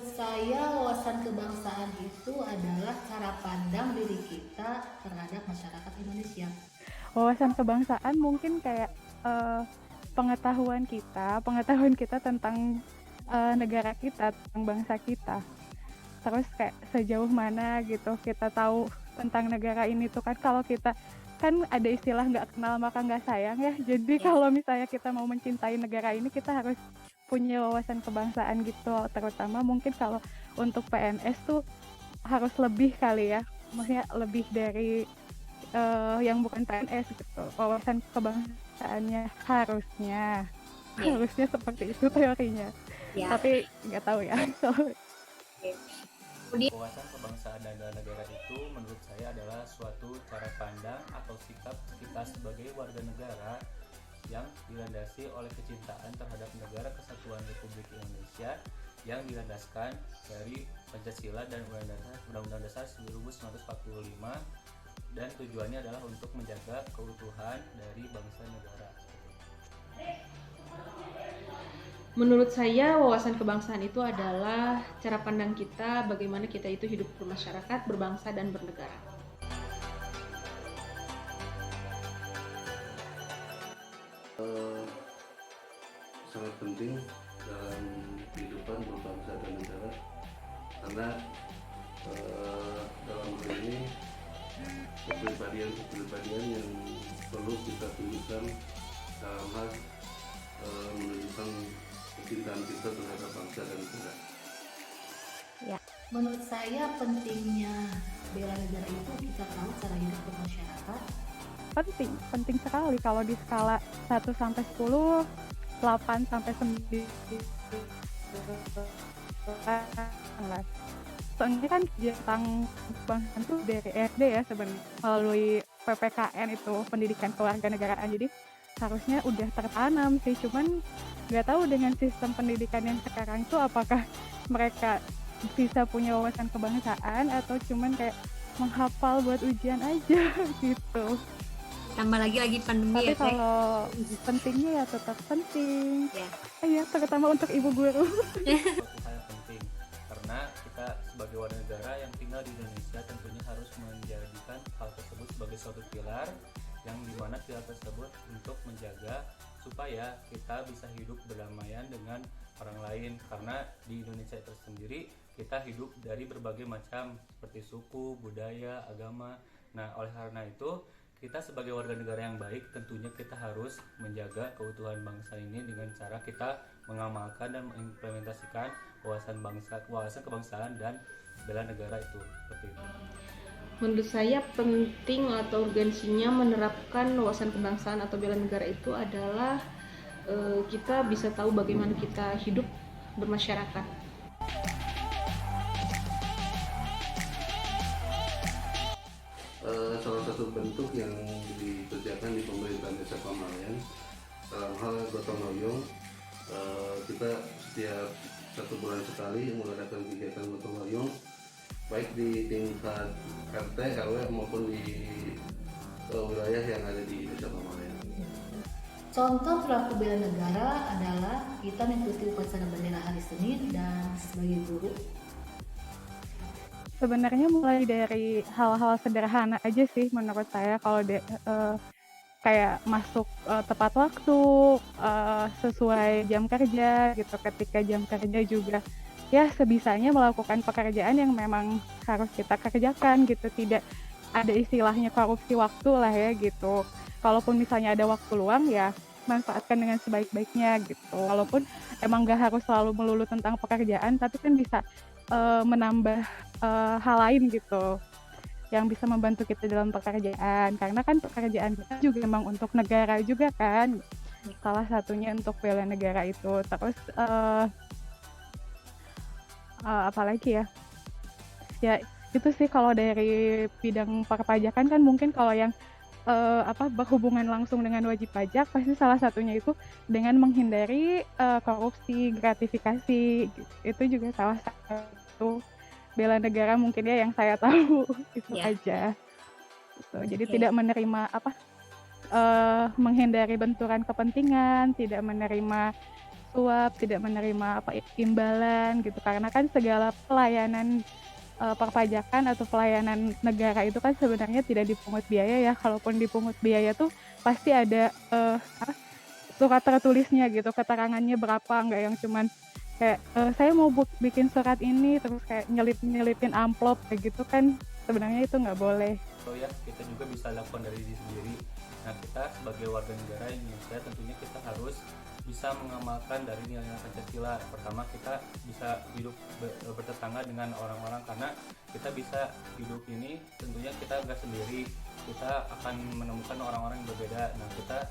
Menurut saya wawasan kebangsaan itu adalah cara pandang diri kita terhadap masyarakat Indonesia. Wawasan kebangsaan mungkin kayak eh, pengetahuan kita tentang negara kita, tentang bangsa kita. Terus kayak sejauh mana gitu kita tahu tentang negara ini tuh kan, kalau kita kan ada istilah nggak kenal maka nggak sayang ya. Jadi Ya, kalau misalnya kita mau mencintai negara ini, kita harus punya wawasan kebangsaan gitu. Terutama mungkin kalau untuk PNS tuh harus lebih kali ya. Maksudnya lebih dari yang bukan PNS gitu. Wawasan kebangsaannya harusnya ya, harusnya seperti itu teorinya. ya. Tapi nggak tahu ya. Oke. Kemudian Wawasan kebangsaan dan bela negara itu menurut saya adalah suatu cara pandang atau sikap kita sebagai warga negara yang dilandasi oleh kecintaan terhadap negara kesatuan Republik Indonesia yang dilandaskan dari Pancasila dan Undang-Undang Dasar 1945, dan tujuannya adalah untuk menjaga keutuhan dari bangsa negara. Menurut saya, wawasan kebangsaan itu adalah cara pandang kita bagaimana kita itu hidup bermasyarakat, berbangsa, dan bernegara. Sangat penting dalam kehidupan berbangsa dan negara, karena dalam hal ini kepribadian yang perlu kita tunjukkan dalam hal menunjukkan kecintaan kita terhadap bangsa dan negara. menurut saya pentingnya bela negara itu kita tahu cara hidup bermasyarakat. Penting sekali kalau di skala 1 sampai 10, 8 sampai 9 lah. Soalnya kan tentang bangsa itu dari SD ya sebenarnya, melalui PPKN itu pendidikan kewarganegaraan. Jadi harusnya udah tertanam sih, cuman nggak tahu dengan sistem pendidikan yang sekarang tuh apakah mereka bisa punya wawasan kebangsaan atau cuman kayak menghafal buat ujian aja gitu. Tambah lagi pandemi Tapi ya Teh. kalau pentingnya ya tetap penting. Ya. Iya, terutama untuk ibu guru. Suatu hal yang penting karena kita sebagai warga negara yang tinggal di Indonesia tentunya harus menjadikan hal tersebut sebagai suatu pilar, yang dimana pilar tersebut untuk menjaga supaya kita bisa hidup berdamaian dengan orang lain, karena di Indonesia itu sendiri kita hidup dari berbagai macam seperti suku, budaya, agama. Nah, oleh karena itu kita sebagai warga negara yang baik tentunya kita harus menjaga keutuhan bangsa ini dengan cara kita mengamalkan dan mengimplementasikan wawasan kebangsaan dan bela negara itu, seperti itu. Menurut saya penting atau urgensinya menerapkan wawasan kebangsaan atau bela negara itu adalah kita bisa tahu bagaimana kita hidup bermasyarakat. Salah satu bentuk yang dikerjakan di pemerintahan Desa Pamalayan dalam hal gotong royong, kita setiap 1 bulan sekali mengadakan kegiatan gotong royong, baik di tingkat RT, RW maupun di wilayah yang ada di Desa Pamalayan. Contoh perilaku bela negara adalah kita mengikuti upacara bendera hari Senin dan sebagai guru. Sebenarnya mulai dari hal-hal sederhana aja sih menurut saya. Kalau kayak masuk tepat waktu, sesuai jam kerja gitu. Ketika jam kerja juga ya sebisanya melakukan pekerjaan yang memang harus kita kerjakan gitu. Tidak ada istilahnya korupsi waktu lah ya gitu. Kalaupun misalnya ada waktu luang ya manfaatkan dengan sebaik-baiknya gitu. Walaupun emang gak harus selalu melulu tentang pekerjaan, tapi kan bisa menambah hal lain gitu yang bisa membantu kita dalam pekerjaan, karena kan pekerjaan kita juga memang untuk negara juga kan, salah satunya untuk bela negara itu. Terus apalagi ya itu sih kalau dari bidang perpajakan kan. Mungkin kalau yang berhubungan langsung dengan wajib pajak, pasti salah satunya itu dengan menghindari korupsi, gratifikasi. Itu juga salah satu bela negara mungkin ya yang saya tahu. Itu Ya. aja. Gitu. Jadi Oke. tidak menerima menghindari benturan kepentingan, tidak menerima suap, tidak menerima imbalan gitu. Karena kan segala pelayanan perpajakan atau pelayanan negara itu kan sebenarnya tidak dipungut biaya ya. Kalaupun dipungut biaya tuh pasti ada surat tertulisnya gitu, keterangannya berapa, nggak yang cuman kayak saya mau bikin surat ini terus kayak nyelipin amplop kayak gitu kan, sebenarnya itu nggak boleh. So ya, kita juga bisa lakukan dari diri sendiri. Nah, kita sebagai warga negara Indonesia tentunya kita harus bisa mengamalkan dari nilai-nilai Pancasila. Pertama, kita bisa hidup bertetangga dengan orang-orang, karena kita bisa hidup ini tentunya kita nggak sendiri, kita akan menemukan orang-orang yang berbeda. Nah, kita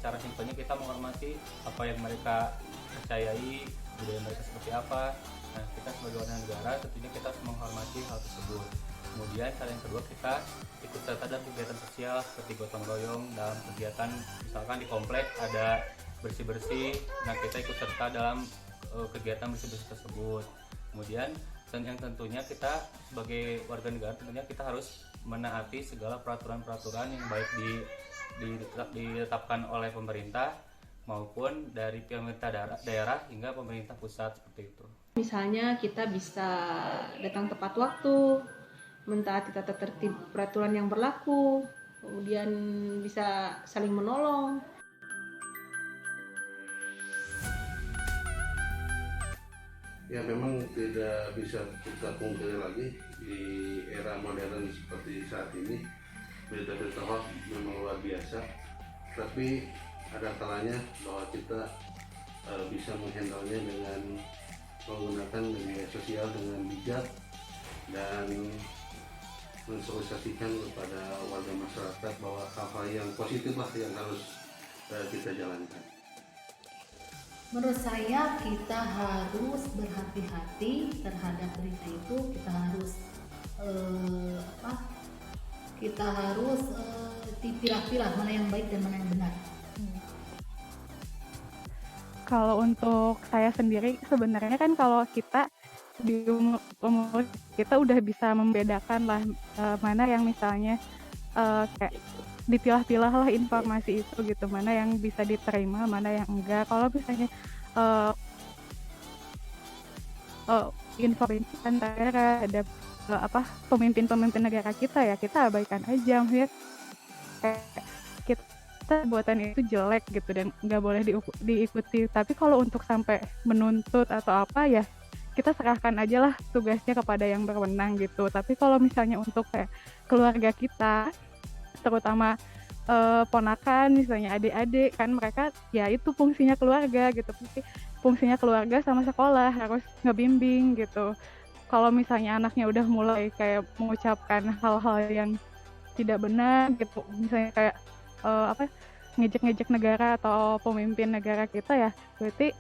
cara simpelnya kita menghormati apa yang mereka percayai, budaya mereka seperti apa. Nah, kita sebagai warga negara tentunya kita harus menghormati hal tersebut. Kemudian cara yang kedua, kita ikut serta dalam kegiatan sosial seperti gotong royong dalam kegiatan, misalkan di komplek ada bersih-bersih, nah kita ikut serta dalam kegiatan bersih-bersih tersebut. Kemudian yang tentunya kita sebagai warga negara tentunya kita harus menaati segala peraturan-peraturan yang baik ditetapkan oleh pemerintah maupun dari pemerintah daerah hingga pemerintah pusat, seperti itu. Misalnya kita bisa datang tepat waktu, mentaati tata tertib peraturan yang berlaku, kemudian bisa saling menolong. Ya, memang tidak bisa kita pungkiri lagi di era modern seperti saat ini, berita-berita hoax memang luar biasa. Tapi ada kalanya bahwa kita bisa menghandle-nya dengan menggunakan media sosial dengan bijak dan mensosialisasikan kepada warga masyarakat bahwa hal-hal yang positif lah yang harus kita jalankan. Menurut saya kita harus berhati-hati terhadap berita itu. Kita harus dipilah-pilah mana yang baik dan mana yang benar. Kalau untuk saya sendiri sebenarnya kan kalau kita di umur kita udah bisa membedakan lah mana yang misalnya kayak dipilah-pilah lah informasi itu gitu, mana yang bisa diterima, mana yang enggak. Kalau misalnya informasi antara ada pemimpin-pemimpin negara kita ya kita abaikan aja, ya kayak kita buatan itu jelek gitu dan nggak boleh diikuti. Tapi kalau untuk sampai menuntut atau apa ya kita serahkan aja lah tugasnya kepada yang berwenang gitu. Tapi kalau misalnya untuk kayak keluarga kita, terutama ponakan misalnya adik-adik kan, mereka ya itu fungsinya keluarga gitu, fungsinya keluarga sama sekolah harus ngebimbing gitu. Kalau misalnya anaknya udah mulai kayak mengucapkan hal-hal yang tidak benar gitu, misalnya kayak ngejek-ngejek negara atau pemimpin negara kita ya, berarti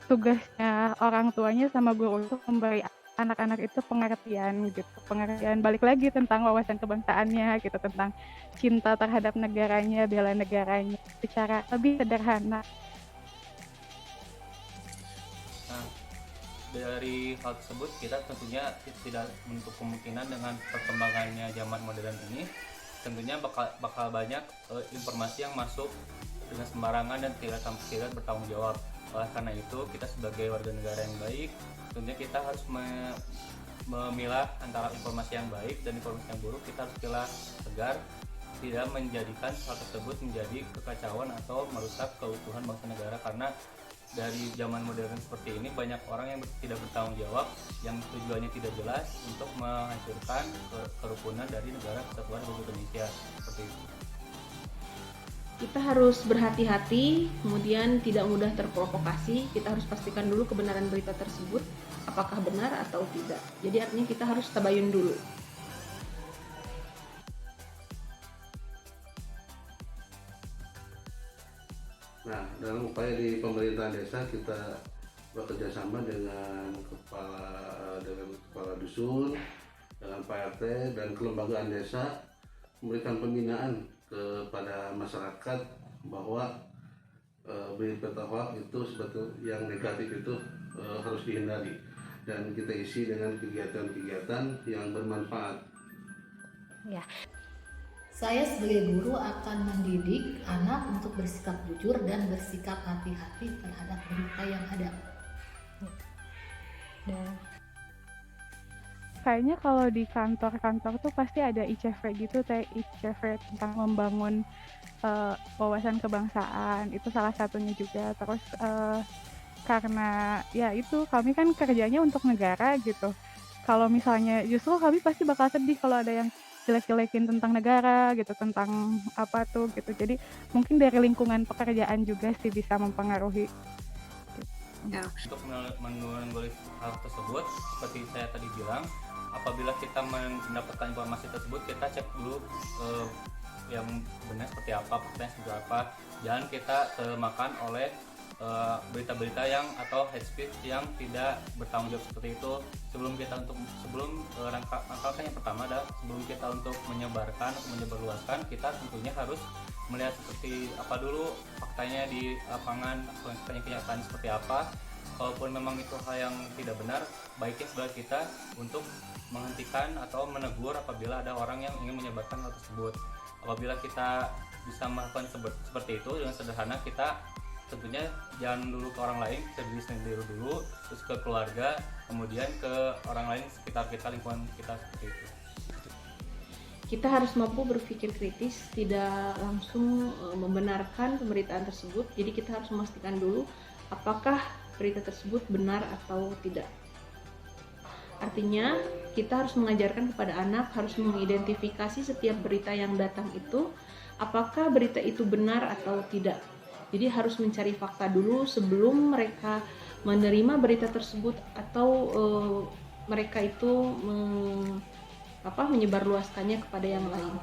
tugasnya orang tuanya sama guru untuk memberi anak-anak itu pengertian balik lagi tentang wawasan kebangsaannya gitu, tentang cinta terhadap negaranya, bela negaranya secara lebih sederhana. Nah, dari hal tersebut kita tentunya tidak menutup kemungkinan dengan perkembangannya zaman modern ini, tentunya bakal banyak informasi yang masuk dengan sembarangan dan tidak bertanggung jawab. Oleh karena itu, kita sebagai warga negara yang baik, tentunya kita harus memilah antara informasi yang baik dan informasi yang buruk. Kita harus pilah agar tidak menjadikan hal tersebut menjadi kekacauan atau merusak keutuhan bangsa negara. Karena dari zaman modern seperti ini banyak orang yang tidak bertanggung jawab, yang tujuannya tidak jelas untuk menghancurkan kerukunan dari negara kesatuan Republik Indonesia, seperti itu. Kita harus berhati-hati, kemudian tidak mudah terprovokasi. Kita harus pastikan dulu kebenaran berita tersebut, apakah benar atau tidak. Jadi artinya kita harus tabayun dulu. Nah, dalam upaya di pemerintahan desa kita bekerja sama dengan kepala dusun, dengan Pak RT dan kelembagaan desa, memberikan pembinaan kepada masyarakat bahwa berita hoax itu sebetulnya yang negatif itu harus dihindari, dan kita isi dengan kegiatan-kegiatan yang bermanfaat. Ya. Saya sebagai guru akan mendidik anak untuk bersikap jujur dan bersikap hati-hati terhadap berita yang ada. Dan Kayaknya kalau di kantor-kantor tuh pasti ada ICV gitu, teh ICV tentang membangun wawasan kebangsaan, itu salah satunya juga. Terus karena ya itu kami kan kerjanya untuk negara gitu. Kalau misalnya justru kami pasti bakal sedih kalau ada yang jelek-jelekin tentang negara gitu, tentang apa tuh gitu. Jadi mungkin dari lingkungan pekerjaan juga sih bisa mempengaruhi. Untuk menanggulangi hal tersebut, seperti saya tadi bilang, apabila kita mendapatkan informasi tersebut, kita cek dulu yang benar seperti apa, faktanya seperti apa. Jangan kita termakan oleh berita-berita yang atau hate speech yang tidak bertanggung jawab seperti itu. Langkah yang pertama adalah sebelum kita untuk menyebarluaskan, kita tentunya harus melihat seperti apa dulu faktanya di lapangan, faktanya kenyataan seperti apa. Kalaupun memang itu hal yang tidak benar, baiknya sebagai kita untuk menghentikan atau menegur apabila ada orang yang ingin menyebarkan hal tersebut. Apabila kita bisa melakukan seperti itu dengan sederhana, kita tentunya jangan dulu ke orang lain, ke diri sendiri dulu, terus ke keluarga, kemudian ke orang lain sekitar kita, lingkungan kita, seperti itu. Kita harus mampu berpikir kritis, tidak langsung membenarkan pemberitaan tersebut. Jadi kita harus memastikan dulu apakah berita tersebut benar atau tidak. Artinya kita harus mengajarkan kepada anak, harus mengidentifikasi setiap berita yang datang itu, apakah berita itu benar atau tidak. Jadi harus mencari fakta dulu sebelum mereka menerima berita tersebut atau mereka itu menyebarluaskannya kepada yang lain.